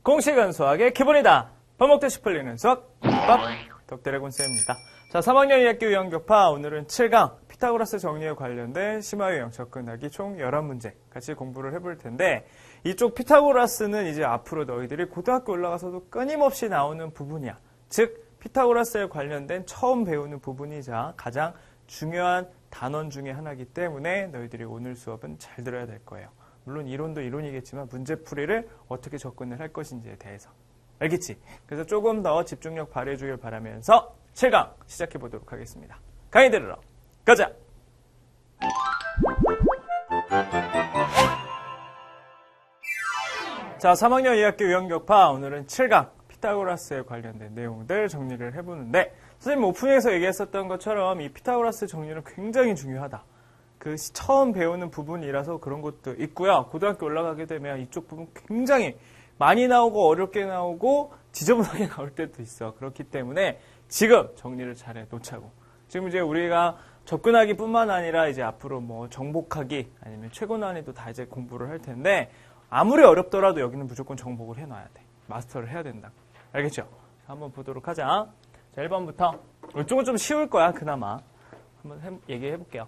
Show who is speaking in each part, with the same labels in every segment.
Speaker 1: 공식은 수학의 기본이다. 밥 먹듯이 풀리는 수학 밥 덕드래곤쌤입니다. 자, 3학년 2학기 유형교파 오늘은 7강 피타고라스 정리에 관련된 심화유형 접근하기 총 11문제 같이 공부를 해볼 텐데, 이쪽 피타고라스는 이제 앞으로 너희들이 고등학교 올라가서도 끊임없이 나오는 부분이야. 즉 피타고라스에 관련된 처음 배우는 부분이자 가장 중요한 단원 중에 하나이기 때문에 너희들이 오늘 수업은 잘 들어야 될 거예요. 물론 이론도 이론이겠지만 문제풀이를 어떻게 접근을 할 것인지에 대해서. 알겠지? 그래서 조금 더 집중력 발휘해 주길 바라면서 7강 시작해 보도록 하겠습니다. 강의 들으러 가자! 자, 3학년 2학기 유형교파 오늘은 7강 피타고라스에 관련된 내용들 정리를 해보는데, 선생님 오프닝에서 얘기했었던 것처럼 이 피타고라스 정리는 굉장히 중요하다. 그 처음 배우는 부분이라서 그런 것도 있고요. 고등학교 올라가게 되면 이쪽 부분 굉장히 많이 나오고 어렵게 나오고 지저분하게 나올 때도 있어. 그렇기 때문에 지금 정리를 잘해 놓자고. 지금 이제 우리가 접근하기 뿐만 아니라 이제 앞으로 뭐 정복하기 아니면 최고 난이도 다 이제 공부를 할 텐데, 아무리 어렵더라도 여기는 무조건 정복을 해놔야 돼. 마스터를 해야 된다. 알겠죠? 한번 보도록 하자. 자, 1번부터. 이쪽은 좀 쉬울 거야, 그나마. 한번 얘기해 볼게요.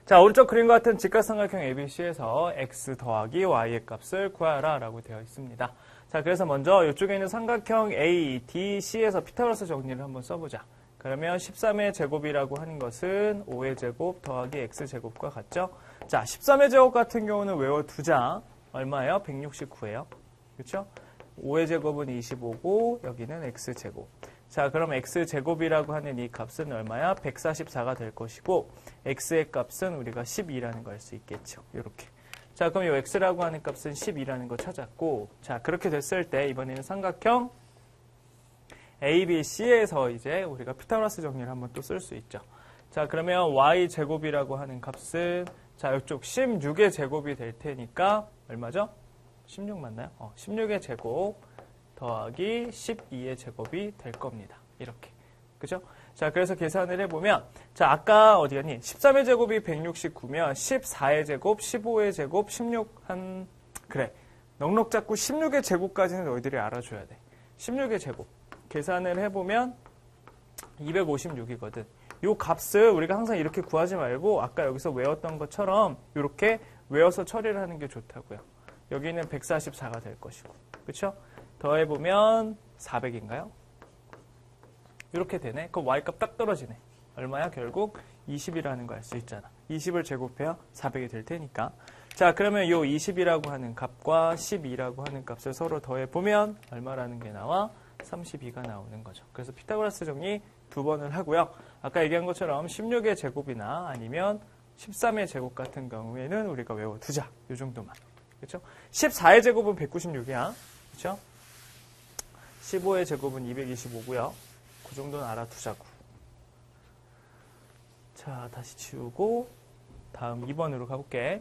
Speaker 1: 자, 오른쪽 그림과 같은 직각삼각형 ABC에서 x 더하기 y의 값을 구하라 라고 되어 있습니다. 자, 그래서 먼저 이쪽에 있는 삼각형 ADC에서 피타고라스 정리를 한번 써보자. 그러면 13의 제곱이라고 하는 것은 5의 제곱 더하기 x제곱과 같죠? 자, 13의 제곱 같은 경우는 외워두자. 얼마예요? 169예요. 그렇죠? 5의 제곱은 25고 여기는 x제곱. 자, 그럼 x제곱이라고 하는 이 값은 얼마야? 144가 될 것이고, x의 값은 우리가 12라는 거 알 수 있겠죠. 이렇게. 자, 그럼 이 x라고 하는 값은 12라는 거 찾았고, 자, 그렇게 됐을 때 이번에는 삼각형 ABC에서 이제 우리가 피타고라스 정리를 한번 또 쓸 수 있죠. 자, 그러면 y제곱이라고 하는 값은, 자, 이쪽 16의 제곱이 될 테니까 얼마죠? 16 맞나요? 16의 제곱 더하기 12의 제곱이 될 겁니다. 이렇게. 그죠? 자, 그래서 계산을 해보면, 자, 아까 어디 갔니? 13의 제곱이 169면 14의 제곱, 15의 제곱, 16 그래. 넉넉 잡고 16의 제곱까지는 너희들이 알아줘야 돼. 16의 제곱. 계산을 해보면 256이거든. 요 값을 우리가 항상 이렇게 구하지 말고 아까 여기서 외웠던 것처럼 이렇게 외워서 처리를 하는 게 좋다고요. 여기는 144가 될 것이고. 그쵸? 더해보면 400인가요? 이렇게 되네. 그럼 y값 딱 떨어지네. 얼마야? 결국 20이라는 거 알 수 있잖아. 20을 제곱해야 400이 될 테니까. 자, 그러면 이 20이라고 하는 값과 12라고 하는 값을 서로 더해보면 얼마라는 게 나와? 32가 나오는 거죠. 그래서 피타고라스 정리 2번을 하고요. 아까 얘기한 것처럼 16의 제곱이나 아니면 13의 제곱 같은 경우에는 우리가 외워두자. 이 정도만. 그렇죠? 14의 제곱은 196이야. 그렇죠? 15의 제곱은 225고요. 그 정도는 알아두자고. 자, 다시 지우고 다음 2번으로 가볼게.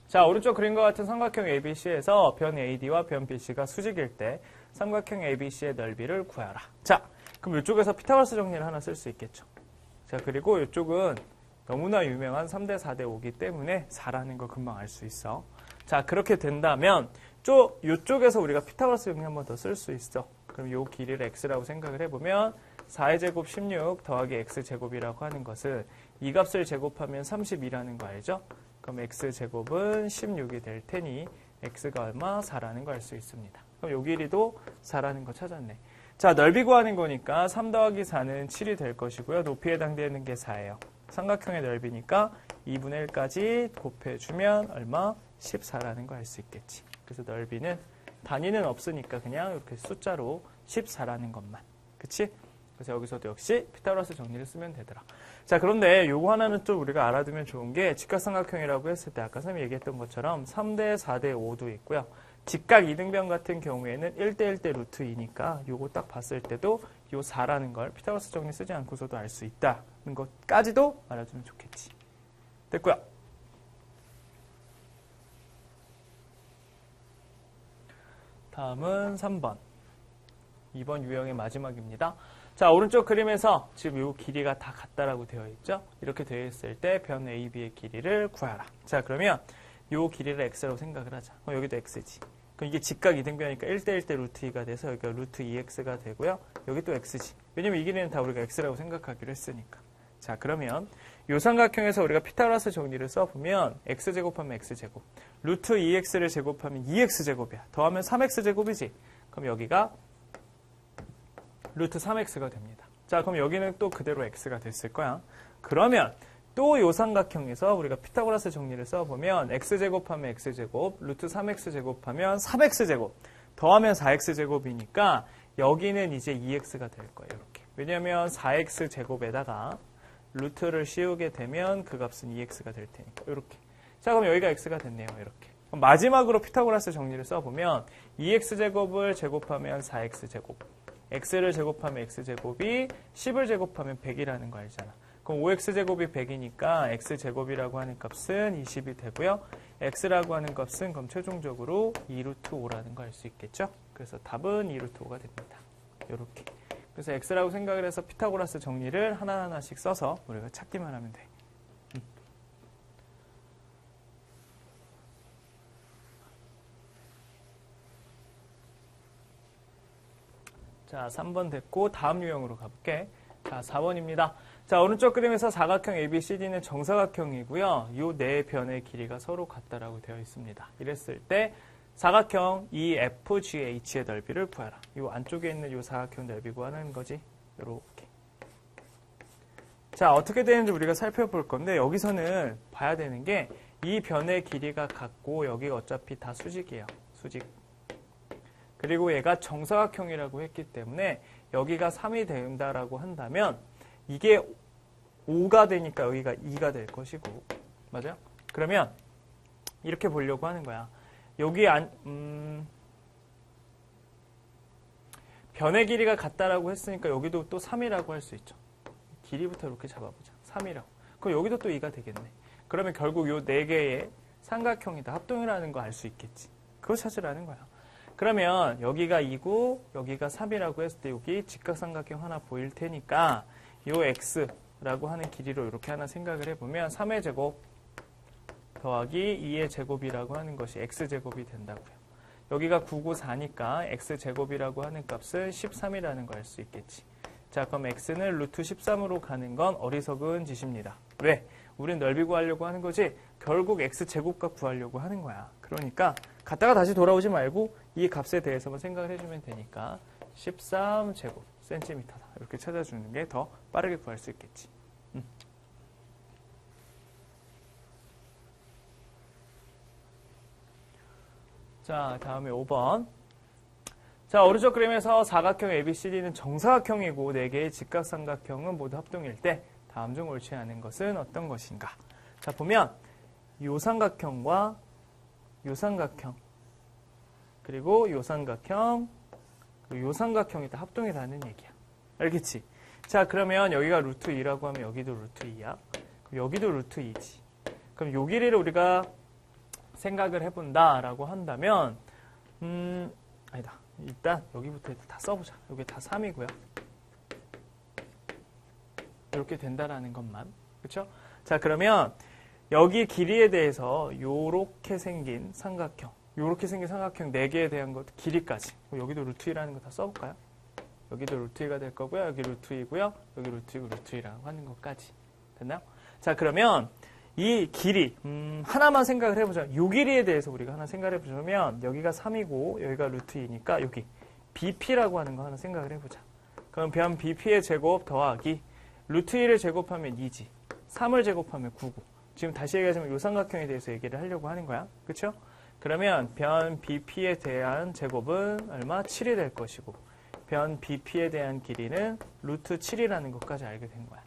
Speaker 1: 자, 오른쪽 그림과 같은 삼각형 ABC에서 변 AD와 변 BC가 수직일 때 삼각형 ABC의 넓이를 구하라. 자, 그럼 이쪽에서 피타고라스 정리를 하나 쓸 수 있겠죠. 자, 그리고 이쪽은 너무나 유명한 3대 4대 5기 때문에 4라는 거 금방 알 수 있어. 자, 그렇게 된다면 이쪽에서 우리가 피타고라스 정리 한 번 더 쓸 수 있어. 그럼 이 길이를 x라고 생각을 해보면 4의 제곱 16 더하기 x제곱이라고 하는 것은 이 값을 제곱하면 32라는 거 알죠? 그럼 x제곱은 16이 될 테니 x가 얼마? 4라는 거 알 수 있습니다. 그럼 이 길이도 4라는 거 찾았네. 자, 넓이 구하는 거니까 3 더하기 4는 7이 될 것이고요. 높이에 해당되는 게 4예요. 삼각형의 넓이니까 2분의 1까지 곱해주면 얼마? 14라는 거 알 수 있겠지. 그래서 넓이는 단위는 없으니까 그냥 이렇게 숫자로 14라는 것만. 그치? 그래서 여기서도 역시 피타고라스 정리를 쓰면 되더라. 자, 그런데 요거 하나는 좀 우리가 알아두면 좋은 게, 직각삼각형이라고 했을 때 아까 선생님이 얘기했던 것처럼 3대 4대 5도 있고요. 직각 이등변 같은 경우에는 1대 1대 루트 2니까 요거 딱 봤을 때도 요 4라는 걸 피타고라스 정리 쓰지 않고서도 알 수 있다는 것까지도 알아두면 좋겠지. 됐고요. 다음은 3번. 2번 유형의 마지막입니다. 자, 오른쪽 그림에서 지금 이 길이가 다 같다라고 되어 있죠? 이렇게 되어 있을 때 변 AB의 길이를 구하라. 자, 그러면 이 길이를 x라고 생각을 하자. 여기도 x지. 그럼 이게 직각 이등변이니까 1대1대 루트 2가 돼서 여기가 루트 2x가 되고요. 여기 또 x지. 왜냐면 이 길이는 다 우리가 x라고 생각하기로 했으니까. 자, 그러면 요 삼각형에서 우리가 피타고라스 정리를 써보면 x제곱하면 x제곱, 루트 2x를 제곱하면 2x제곱이야. 더하면 3x제곱이지. 그럼 여기가 루트 3x가 됩니다. 자, 그럼 여기는 또 그대로 x가 됐을 거야. 그러면 또 요 삼각형에서 우리가 피타고라스 정리를 써보면 x제곱하면 x제곱, 루트 3x제곱하면 3x제곱, 더하면 4x제곱이니까 여기는 이제 2x가 될 거예요. 이렇게. 왜냐하면 4x제곱에다가 루트를 씌우게 되면 그 값은 2x가 될 테니까 이렇게. 자, 그럼 여기가 x가 됐네요. 이렇게. 그럼 마지막으로 피타고라스 정리를 써보면 2x제곱을 제곱하면 4x제곱, x를 제곱하면 x제곱이 10을 제곱하면 100이라는 거 알잖아. 그럼 5x제곱이 100이니까 x제곱이라고 하는 값은 20이 되고요. x라고 하는 값은 그럼 최종적으로 2루트 5라는 거 알 수 있겠죠? 그래서 답은 2루트 5가 됩니다. 이렇게. 그래서 x라고 생각을 해서 피타고라스 정리를 하나하나씩 써서 우리가 찾기만 하면 돼. 자, 3번 됐고 다음 유형으로 가볼게. 자, 4번입니다. 자, 오른쪽 그림에서 사각형 ABCD는 정사각형이고요. 이 네 변의 길이가 서로 같다라고 되어 있습니다. 이랬을 때 사각형 EFGH의 넓이를 구하라. 이 안쪽에 있는 이 사각형 넓이 구하는 거지. 이렇게. 자, 어떻게 되는지 우리가 살펴볼 건데 여기서는 봐야 되는 게 이 변의 길이가 같고 여기가 어차피 다 수직이에요. 수직. 그리고 얘가 정사각형이라고 했기 때문에 여기가 3이 된다라고 한다면 이게 5가 되니까 여기가 2가 될 것이고, 맞아요? 그러면 이렇게 보려고 하는 거야. 여기 변의 길이가 같다라고 했으니까 여기도 또 3이라고 할 수 있죠. 길이부터 이렇게 잡아보자. 3이라고. 그럼 여기도 또 2가 되겠네. 그러면 결국 요 4개의 삼각형이다. 합동이라는 거 알 수 있겠지. 그거 찾으라는 거야. 그러면 여기가 2고 여기가 3이라고 했을 때 여기 직각삼각형 하나 보일 테니까 요 x라고 하는 길이로 이렇게 하나 생각을 해보면 3의 제곱 더하기 2의 제곱이라고 하는 것이 x제곱이 된다고요. 여기가 9고 4니까 x제곱이라고 하는 값은 13이라는 걸 알 수 있겠지. 자, 그럼 x는 루트 13으로 가는 건 어리석은 짓입니다. 왜? 우린 넓이 구하려고 하는 거지 결국 x제곱값 구하려고 하는 거야. 그러니까 갔다가 다시 돌아오지 말고 이 값에 대해서만 생각을 해주면 되니까 13제곱 센티미터다. 이렇게 찾아주는 게 더 빠르게 구할 수 있겠지. 자, 다음에 5번. 자, 오른쪽 그림에서 사각형 ABCD는 정사각형이고 4개의 직각삼각형은 모두 합동일 때 다음 중 옳지 않은 것은 어떤 것인가? 자, 보면 요 삼각형과 요 삼각형 그리고 요 삼각형 그리고 요 삼각형이 다 합동이라는 얘기야. 알겠지? 자, 그러면 여기가 루트 2라고 하면 여기도 루트 2야. 그럼 여기도 루트 2지. 그럼 요 길이를 우리가 생각을 해본다라고 한다면 아니다. 일단 여기부터 다 써보자. 여기 다 3이고요. 이렇게 된다라는 것만. 그렇죠? 자, 그러면 여기 길이에 대해서 요렇게 생긴 삼각형, 요렇게 생긴 삼각형 4개에 대한 것 길이까지. 여기도 루트 2라는 거 다 써볼까요? 여기도 루트 2가 될 거고요. 여기 루트 2고요. 여기 루트 2고 루트 2라고 하는 것까지. 됐나요? 자, 그러면 이 길이 하나만 생각을 해보자. 요 길이에 대해서 우리가 하나 생각을 해보자면 여기가 3이고 여기가 루트 2니까 여기 BP라고 하는 거 하나 생각을 해보자. 그럼 변 BP의 제곱 더하기 루트 2를 제곱하면 2지. 3을 제곱하면 9고. 지금 다시 얘기하자면 요 삼각형에 대해서 얘기를 하려고 하는 거야. 그렇죠? 그러면 변 BP에 대한 제곱은 얼마? 7이 될 것이고 변 BP에 대한 길이는 루트 7이라는 것까지 알게 된 거야.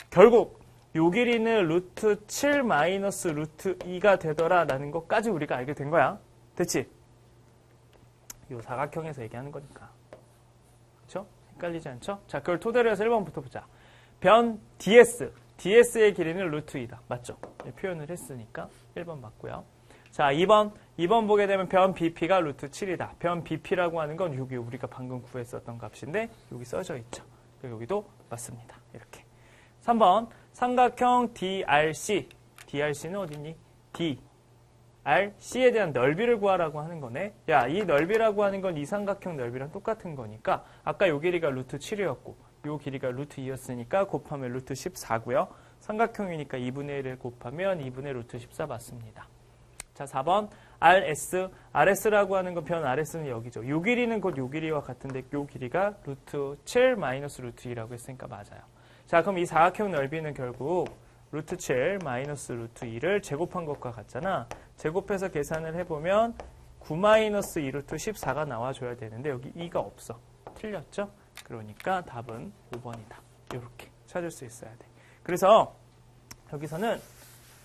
Speaker 1: 결국 요 길이는 루트 7 마이너스 루트 2가 되더라라는 것까지 우리가 알게 된 거야. 됐지? 요 사각형에서 얘기하는 거니까. 그렇죠? 헷갈리지 않죠? 자, 그걸 토대로 해서 1번부터 보자. 변 DS. DS의 길이는 루트 2다. 맞죠? 표현을 했으니까 1번 맞고요. 자, 2번 보게 되면 변 BP가 루트 7이다. 변 BP라고 하는 건 여기 우리가 방금 구했었던 값인데 여기 써져 있죠. 여기도 맞습니다. 이렇게. 3번 삼각형 DRC. DRC는 어디니? DRC에 대한 넓이를 구하라고 하는 거네. 야, 이 넓이라고 하는 건 이 삼각형 넓이랑 똑같은 거니까 아까 요 길이가 루트 7이었고 요 길이가 루트 2였으니까 곱하면 루트 14고요. 삼각형이니까 2분의 1을 곱하면 2분의 루트 14 맞습니다. 자, 4번 RS. RS라고 하는 건 변 RS는 여기죠. 요 길이는 곧 요 길이와 같은데 요 길이가 루트 7 마이너스 루트 2라고 했으니까 맞아요. 자, 그럼 이 사각형 넓이는 결국 루트 7 마이너스 루트 2를 제곱한 것과 같잖아. 제곱해서 계산을 해보면 9 마이너스 2 루트 14가 나와줘야 되는데 여기 2가 없어. 틀렸죠? 그러니까 답은 5번이다. 이렇게 찾을 수 있어야 돼. 그래서 여기서는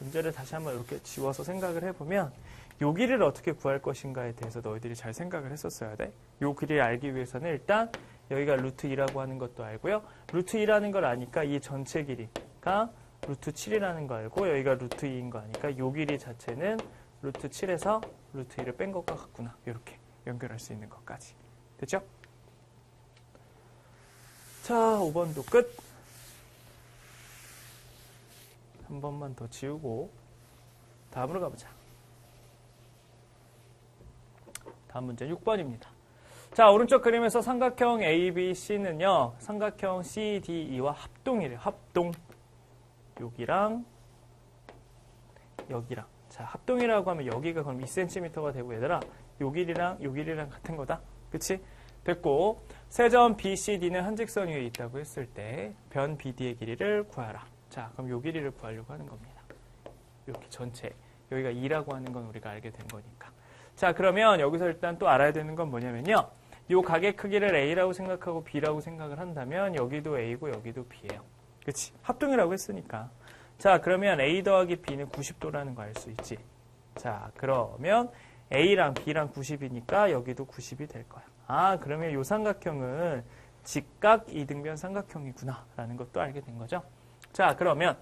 Speaker 1: 문제를 다시 한번 이렇게 지워서 생각을 해보면 요 길이를 어떻게 구할 것인가에 대해서 너희들이 잘 생각을 했었어야 돼. 요 길이를 알기 위해서는 일단 여기가 루트 2라고 하는 것도 알고요. 루트 2라는 걸 아니까 이 전체 길이가 루트 7이라는 거 알고 여기가 루트 2인 거 아니까 요 길이 자체는 루트 7에서 루트 2를 뺀 것과 같구나. 이렇게 연결할 수 있는 것까지. 됐죠? 자, 5번도 끝. 한 번만 더 지우고 다음으로 가보자. 다음 문제 6번입니다. 자, 오른쪽 그림에서 삼각형 ABC는요. 삼각형 CDE와 합동이래요. 합동. 여기랑 여기랑. 자, 합동이라고 하면 여기가 그럼 2cm가 되고 얘들아 요 길이랑 같은 거다. 그치? 됐고 세점 BCD는 한 직선 위에 있다고 했을 때 변 BD의 길이를 구하라. 자, 그럼 요 길이를 구하려고 하는 겁니다. 이렇게 전체. 여기가 2라고 하는 건 우리가 알게 된 거니까. 자, 그러면 여기서 일단 또 알아야 되는 건 뭐냐면요. 요 각의 크기를 A라고 생각하고 B라고 생각을 한다면 여기도 A고 여기도 B예요. 그치? 합동이라고 했으니까. 자, 그러면 A 더하기 B는 90도라는 거 알 수 있지. 자, 그러면 A랑 B랑 90이니까 여기도 90이 될 거야. 아, 그러면 요 삼각형은 직각 이등변 삼각형이구나 라는 것도 알게 된 거죠. 자, 그러면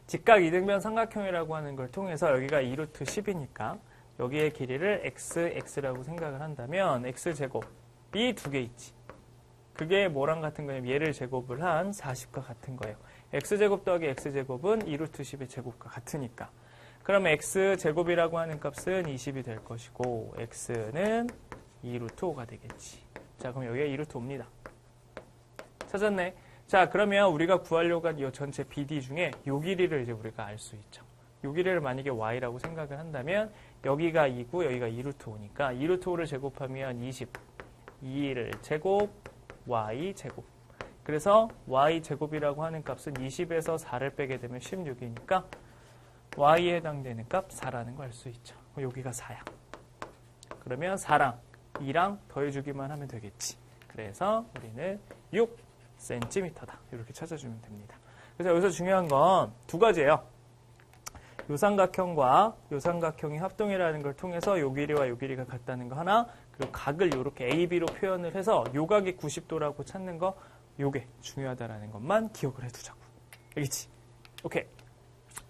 Speaker 1: 직각 이등변 삼각형이라고 하는 걸 통해서 여기가 2루트 10이니까 여기의 길이를 x라고 생각을 한다면 x제곱이 두 개 있지. 그게 뭐랑 같은 거냐면 얘를 제곱을 한 40과 같은 거예요. x제곱 더하기 x제곱은 2루트 10의 제곱과 같으니까. 그러면 x제곱이라고 하는 값은 20이 될 것이고 x는 2루트 5가 되겠지. 자, 그럼 여기가 2루트 5입니다. 찾았네. 자, 그러면 우리가 구하려고 한 이 전체 BD 중에 요 길이를 이제 우리가 알 수 있죠. 요 길이를 만약에 y라고 생각을 한다면 여기가 2고 여기가 2루트 5니까 2루트 5를 제곱하면 20. 2를 제곱, y 제곱. 그래서 y 제곱이라고 하는 값은 20에서 4를 빼게 되면 16이니까 y에 해당되는 값 4라는 걸 알 수 있죠. 여기가 4야. 그러면 4랑 2랑 더해주기만 하면 되겠지. 그래서 우리는 6cm다. 이렇게 찾아주면 됩니다. 그래서 여기서 중요한 건 두 가지예요. 요 삼각형과 요 삼각형이 합동이라는 걸 통해서 요 길이와 요 길이가 같다는 거 하나, 그리고 각을 이렇게 AB로 표현을 해서 요 각이 90도라고 찾는 거, 요게 중요하다라는 것만 기억을 해두자고. 알겠지? 오케이.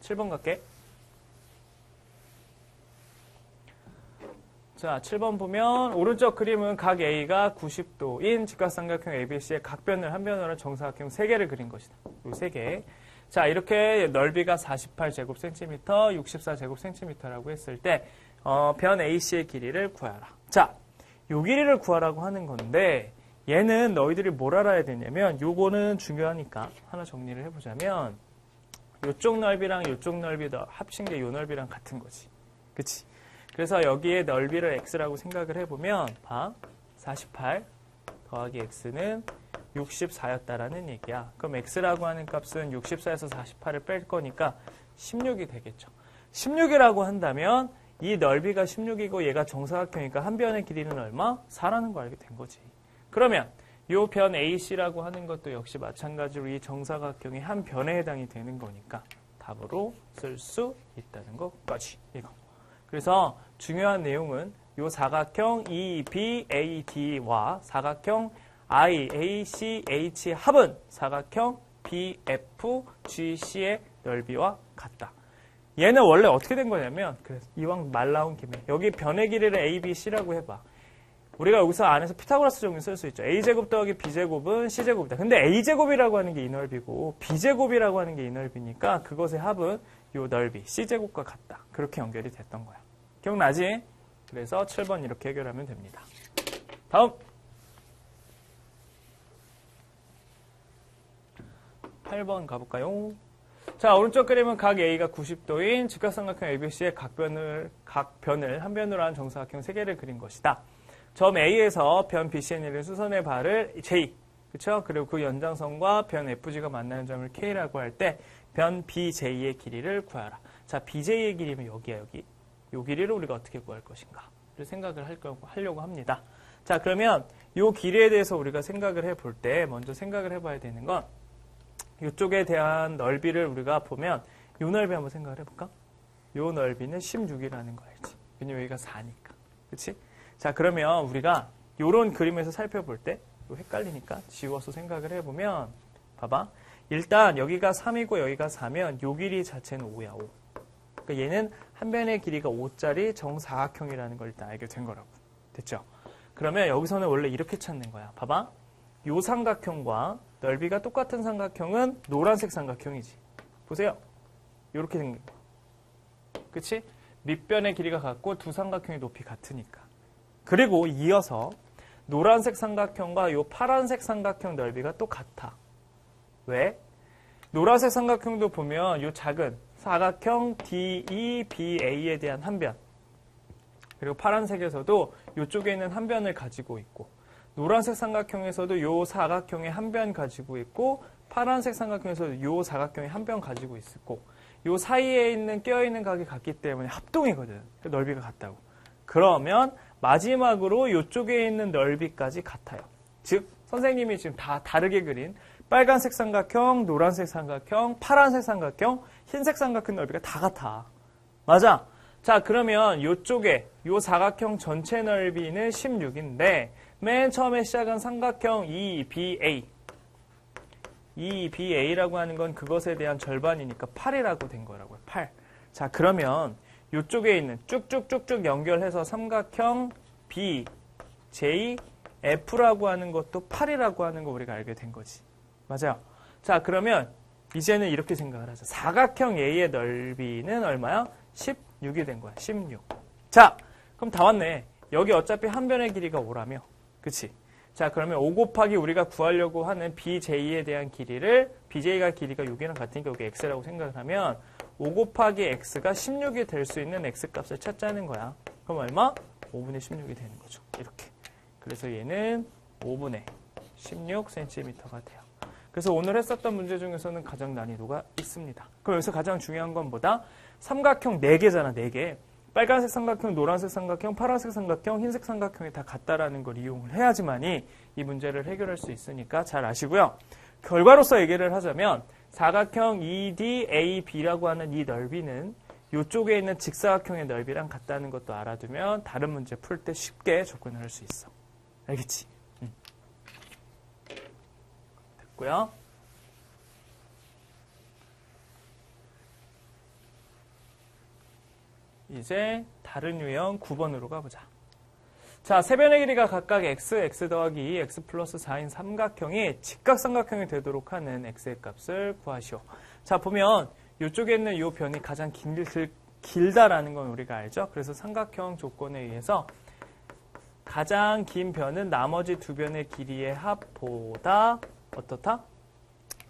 Speaker 1: 7번 갈게. 자, 7번 보면 오른쪽 그림은 각 A가 90도인 직각삼각형 ABC의 각변을 한 변으로 정사각형 3개를 그린 것이다. 요 3개. 자, 이렇게 넓이가 48제곱cm, 64제곱cm라고 했을 때 변 AC의 길이를 구하라. 자, 요 길이를 구하라고 하는 건데 얘는 너희들이 뭘 알아야 되냐면 요거는 중요하니까 하나 정리를 해보자면 요쪽 넓이랑 요쪽 넓이 더 합친 게 요 넓이랑 같은 거지. 그치? 그래서 여기에 넓이를 x라고 생각을 해보면 봐. 48 더하기 x는 64였다라는 얘기야. 그럼 x라고 하는 값은 64에서 48을 뺄 거니까 16이 되겠죠. 16이라고 한다면 이 넓이가 16이고 얘가 정사각형이니까 한 변의 길이는 얼마? 4라는 거 알게 된 거지. 그러면 이 변 AC라고 하는 것도 역시 마찬가지로 이 정사각형이 한 변에 해당이 되는 거니까 답으로 쓸 수 있다는 것까지. 이거. 그래서 중요한 내용은 이 사각형 EBAD와 사각형 IACH의 합은 사각형 BFGC의 넓이와 같다. 얘는 원래 어떻게 된 거냐면, 그래서 이왕 말 나온 김에 여기 변의 길이를 ABC라고 해봐. 우리가 여기서 안에서 피타고라스 정리 쓸 수 있죠. a제곱 더하기 b제곱은 c제곱이다. 근데 a제곱이라고 하는 게 이 넓이고 b제곱이라고 하는 게 이 넓이니까 그것의 합은 이 넓이 c제곱과 같다. 그렇게 연결이 됐던 거야. 기억나지? 그래서 7번 이렇게 해결하면 됩니다. 다음 8번 가볼까요? 자, 오른쪽 그림은 각 A가 90도인 직각삼각형 ABC의 각 변을 한 변으로 한 정사각형 3개를 그린 것이다. 점 A에서 변 BC에 내린 수선의 발을 J, 그쵸? 그리고 그 연장선과 변 FG가 만나는 점을 K라고 할 때 변 BJ의 길이를 구하라. 자, BJ의 길이면 여기야, 여기. 이 길이를 우리가 어떻게 구할 것인가를 생각을 하려고 합니다. 자, 그러면 이 길이에 대해서 우리가 생각을 해볼 때 먼저 생각을 해봐야 되는 건 이쪽에 대한 넓이를 우리가 보면 이 넓이 한번 생각을 해볼까? 이 넓이는 16이라는 거 알지? 왜냐면 여기가 4니까. 그치? 자, 그러면 우리가 이런 그림에서 살펴볼 때 헷갈리니까 지워서 생각을 해보면 봐봐. 일단 여기가 3이고 여기가 4면 이 길이 자체는 5야, 5. 그러니까 얘는 한 변의 길이가 5짜리 정사각형이라는 걸 일단 알게 된 거라고. 됐죠? 그러면 여기서는 원래 이렇게 찾는 거야. 봐봐. 이 삼각형과 넓이가 똑같은 삼각형은 노란색 삼각형이지. 보세요. 이렇게 생긴 거. 그치? 밑변의 길이가 같고 두 삼각형의 높이 같으니까. 그리고 이어서 노란색 삼각형과 이 파란색 삼각형 넓이가 또 같아. 왜? 노란색 삼각형도 보면 이 작은 사각형 DEBA에 대한 한 변. 그리고 파란색에서도 이쪽에 있는 한 변을 가지고 있고 노란색 삼각형에서도 이 사각형의 한 변 가지고 있고 파란색 삼각형에서도 이 사각형의 한 변 가지고 있고 이 사이에 있는 껴있는 각이 같기 때문에 합동이거든. 넓이가 같다고. 그러면 마지막으로 이쪽에 있는 넓이까지 같아요. 즉 선생님이 지금 다 다르게 그린 빨간색 삼각형, 노란색 삼각형, 파란색 삼각형, 흰색 삼각형 넓이가 다 같아. 맞아? 자, 그러면 이쪽에 이 사각형 전체 넓이는 16인데 맨 처음에 시작한 삼각형 EBA라고 하는 건 그것에 대한 절반이니까 8이라고 된 거라고요. 8. 자, 그러면 이쪽에 있는 쭉쭉쭉쭉 연결해서 삼각형 BJF라고 하는 것도 8이라고 하는 거 우리가 알게 된 거지. 맞아요. 자, 그러면 이제는 이렇게 생각을 하자. 사각형 A의 넓이는 얼마야? 16이 된 거야. 16. 자, 그럼 다 왔네. 여기 어차피 한 변의 길이가 5라며. 그치? 자, 그러면 5 곱하기 우리가 구하려고 하는 BJ에 대한 길이를 BJ가 길이가 6이랑 같으니까 여기 X라고 생각을 하면 5 곱하기 X가 16이 될 수 있는 X값을 찾자는 거야. 그럼 얼마? 5분의 16이 되는 거죠. 이렇게. 그래서 얘는 5분의 16cm가 돼요. 그래서 오늘 했었던 문제 중에서는 가장 난이도가 있습니다. 그럼 여기서 가장 중요한 건 뭐다? 삼각형 4개잖아, 4개. 빨간색 삼각형, 노란색 삼각형, 파란색 삼각형, 흰색 삼각형이 다 같다라는 걸 이용을 해야지만이 이 문제를 해결할 수 있으니까 잘 아시고요. 결과로서 얘기를 하자면 사각형 EDAB라고 하는 이 넓이는 이쪽에 있는 직사각형의 넓이랑 같다는 것도 알아두면 다른 문제 풀 때 쉽게 접근을 할 수 있어. 알겠지? 됐고요. 이제 다른 유형 9번으로 가보자. 자, 세 변의 길이가 각각 x 더하기 2, x 플러스 4인 삼각형이 직각삼각형이 되도록 하는 x의 값을 구하시오. 자, 보면 이쪽에 있는 이 변이 가장 길다라는 건 우리가 알죠? 그래서 삼각형 조건에 의해서 가장 긴 변은 나머지 두 변의 길이의 합보다 어떻다?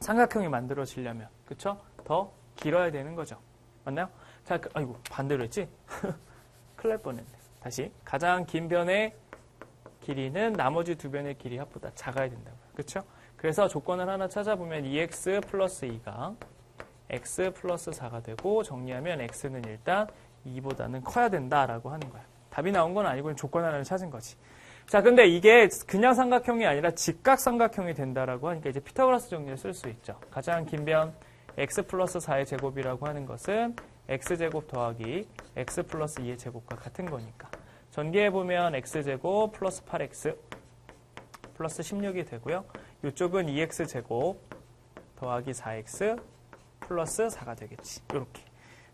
Speaker 1: 삼각형이 만들어지려면, 그쵸? 더 길어야 되는 거죠. 맞나요? 자, 아이고, 반대로 했지? 큰일 날 뻔했네. 다시. 가장 긴 변의 길이는 나머지 두 변의 길이 합보다 작아야 된다고요. 그쵸? 그래서 조건을 하나 찾아보면 2x 플러스 2가 x 플러스 4가 되고 정리하면 x는 일단 2보다는 커야 된다라고 하는 거야. 답이 나온 건 아니고 조건 하나를 찾은 거지. 자, 근데 이게 그냥 삼각형이 아니라 직각삼각형이 된다라고 하니까 이제 피타고라스 정리를 쓸 수 있죠. 가장 긴 변 x 플러스 4의 제곱이라고 하는 것은 x제곱 더하기 x 플러스 2의 제곱과 같은 거니까. 전개해보면 x제곱 플러스 8x 플러스 16이 되고요. 이쪽은 2x제곱 더하기 4x 플러스 4가 되겠지. 이렇게.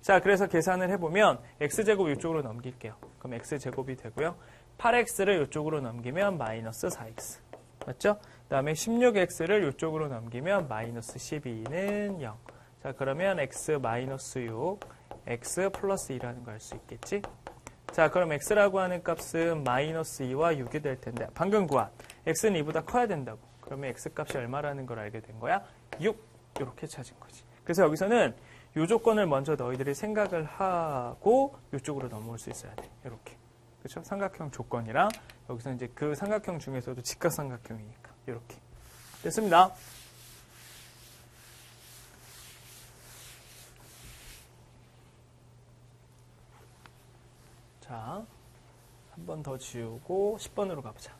Speaker 1: 자, 그래서 계산을 해보면 x제곱 이쪽으로 넘길게요. 그럼 x제곱이 되고요. 8x를 이쪽으로 넘기면 마이너스 4x. 맞죠? 그 다음에 16x를 이쪽으로 넘기면 마이너스 12는 0. 자, 그러면 x 마이너스 6, x 플러스 2라는 걸 알 수 있겠지? 자, 그럼 x라고 하는 값은 마이너스 2와 6이 될 텐데, 방금 구한 x는 2보다 커야 된다고. 그러면 x 값이 얼마라는 걸 알게 된 거야? 6. 이렇게 찾은 거지. 그래서 여기서는 이 조건을 먼저 너희들이 생각을 하고 이쪽으로 넘어올 수 있어야 돼. 이렇게. 그렇죠? 삼각형 조건이랑 여기서 이제 그 삼각형 중에서도 직각삼각형이니까 이렇게. 됐습니다. 자, 한 번 더 지우고 10번으로 가보자.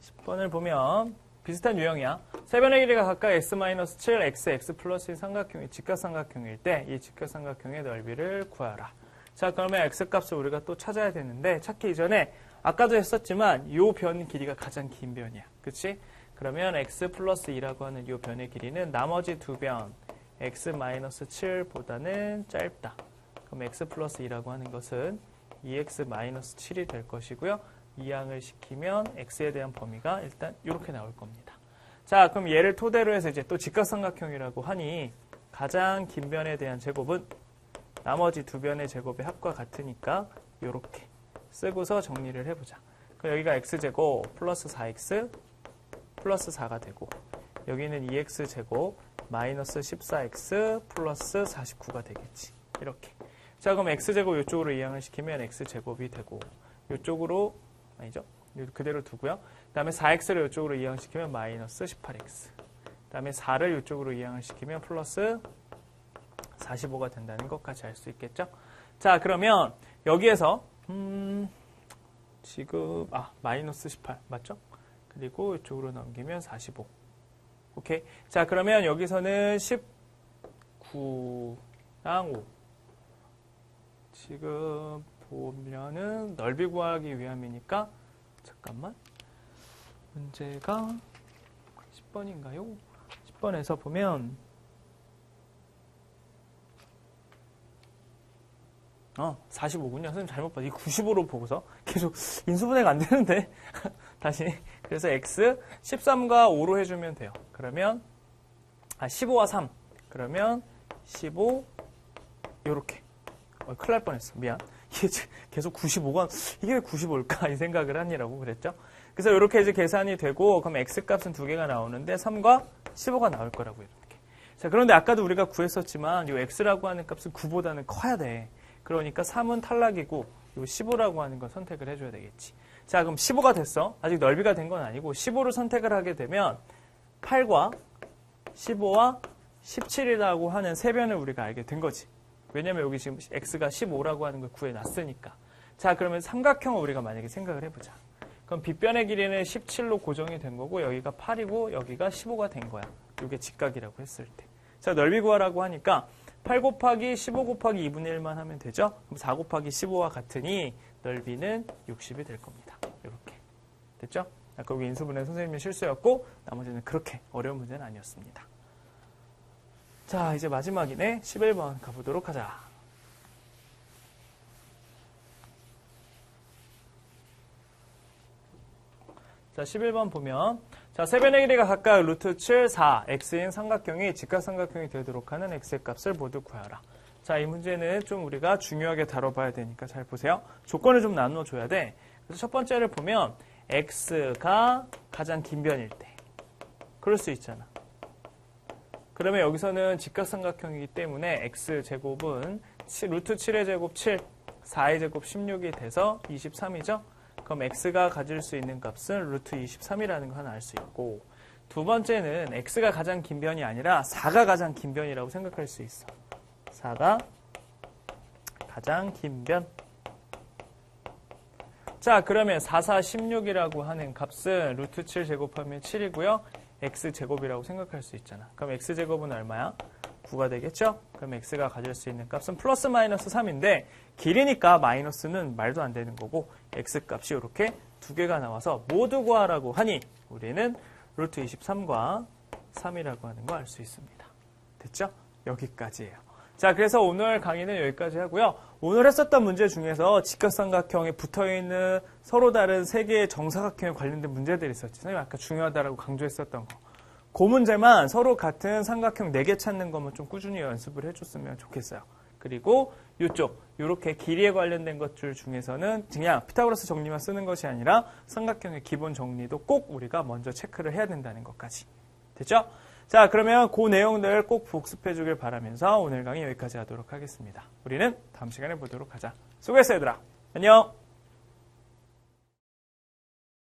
Speaker 1: 10번을 보면 비슷한 유형이야. 세 변의 길이가 각각 x-7, x 플러스 1 삼각형이 직각삼각형일 때 이 직각삼각형의 넓이를 구하라. 자, 그러면 x값을 우리가 또 찾아야 되는데 찾기 이전에 아까도 했었지만 이 변 길이가 가장 긴 변이야. 그치? 그러면 x 플러스 2라고 하는 이 변의 길이는 나머지 두 변 x-7보다는 짧다. 그럼 x 플러스 2라고 하는 것은 2x-7이 될 것이고요. 이항을 시키면 x에 대한 범위가 일단 이렇게 나올 겁니다. 자, 그럼 얘를 토대로 해서 이제 또 직각삼각형이라고 하니 가장 긴 변에 대한 제곱은 나머지 두 변의 제곱의 합과 같으니까 이렇게 쓰고서 정리를 해보자. 그럼 여기가 x제곱 플러스 4x 플러스 4가 되고 여기는 2x제곱 마이너스 14x 플러스 49가 되겠지. 이렇게. 자, 그럼 x제곱 이쪽으로 이항을 시키면 x제곱이 되고 이쪽으로 아니죠? 그대로 두고요. 그 다음에 4x를 이쪽으로 이항시키면 마이너스 18x. 그 다음에 4를 이쪽으로 이항을 시키면 플러스 45가 된다는 것까지 알 수 있겠죠? 자, 그러면 여기에서 지금 마이너스 18 맞죠? 그리고 이쪽으로 넘기면 45. 오케이. 자, 그러면 여기서는 19랑 5. 지금 보면은 넓이 구하기 위함이니까 잠깐만. 문제가 10번인가요? 10번에서 보면 45군요. 선생님 잘못 봤어. 이 95로 보고서 계속 인수분해가 안 되는데. 다시. 그래서 x 13과 5로 해주면 돼요. 그러면 15와 3. 그러면 15 요렇게. 큰일 날 뻔했어. 미안. 이게 계속 95가 이게 왜 95일까? 이 생각을 하니라고 그랬죠. 그래서 이렇게 이제 계산이 되고 그럼 x 값은 두 개가 나오는데 3과 15가 나올 거라고 이렇게. 자, 그런데 아까도 우리가 구했었지만 이 x라고 하는 값은 9보다는 커야 돼. 그러니까 3은 탈락이고 이 15라고 하는 건 선택을 해줘야 되겠지. 자, 그럼 15가 됐어. 아직 넓이가 된 건 아니고 15를 선택을 하게 되면 8과 15와 17이라고 하는 세 변을 우리가 알게 된 거지. 왜냐면 여기 지금 x가 15라고 하는 걸 구해놨으니까. 자, 그러면 삼각형을 우리가 만약에 생각을 해보자. 그럼 빗변의 길이는 17로 고정이 된 거고 여기가 8이고 여기가 15가 된 거야. 이게 직각이라고 했을 때. 자, 넓이 구하라고 하니까 8 곱하기 15 곱하기 2분의 1만 하면 되죠? 그럼 4 곱하기 15와 같으니 넓이는 60이 될 겁니다. 이렇게. 됐죠? 아까 여기 인수분해 선생님의 실수였고 나머지는 그렇게 어려운 문제는 아니었습니다. 자, 이제 마지막이네. 11번 가보도록 하자. 자, 11번 보면 자, 세 변의 길이가 각각 루트 7, 4, x인 삼각형이 직각삼각형이 되도록 하는 x의 값을 모두 구하라. 자, 이 문제는 좀 우리가 중요하게 다뤄봐야 되니까 잘 보세요. 조건을 좀 나눠줘야 돼. 그래서 첫 번째를 보면 x가 가장 긴 변일 때. 그럴 수 있잖아. 그러면 여기서는 직각삼각형이기 때문에 x제곱은 루트 7의 제곱 7, 4의 제곱 16이 돼서 23이죠? 그럼 x가 가질 수 있는 값은 루트 23이라는 거 하나 알 수 있고 두 번째는 x가 가장 긴 변이 아니라 4가 가장 긴 변이라고 생각할 수 있어. 4가 가장 긴 변. 자, 그러면 4, 4, 16이라고 하는 값은 루트 7 제곱하면 7이고요. x제곱이라고 생각할 수 있잖아. 그럼 x제곱은 얼마야? 9가 되겠죠? 그럼 x가 가질 수 있는 값은 플러스 마이너스 3인데 길이니까 마이너스는 말도 안 되는 거고 x값이 이렇게 두 개가 나와서 모두 구하라고 하니 우리는 루트 23과 3이라고 하는 거 알 수 있습니다. 됐죠? 여기까지예요. 자, 그래서 오늘 강의는 여기까지 하고요. 오늘 했었던 문제 중에서 직각삼각형에 붙어있는 서로 다른 세 개의 정사각형에 관련된 문제들이 있었죠. 선생님 아까 중요하다라고 강조했었던 거. 그 문제만 서로 같은 삼각형 4개 찾는 것만 좀 꾸준히 연습을 해줬으면 좋겠어요. 그리고 이쪽 이렇게 길이에 관련된 것들 중에서는 그냥 피타고라스 정리만 쓰는 것이 아니라 삼각형의 기본 정리도 꼭 우리가 먼저 체크를 해야 된다는 것까지. 됐죠? 자, 그러면 그 내용들 꼭 복습해 주길 바라면서 오늘 강의 여기까지 하도록 하겠습니다. 우리는 다음 시간에 보도록 하자. 수고했어, 얘들아. 안녕!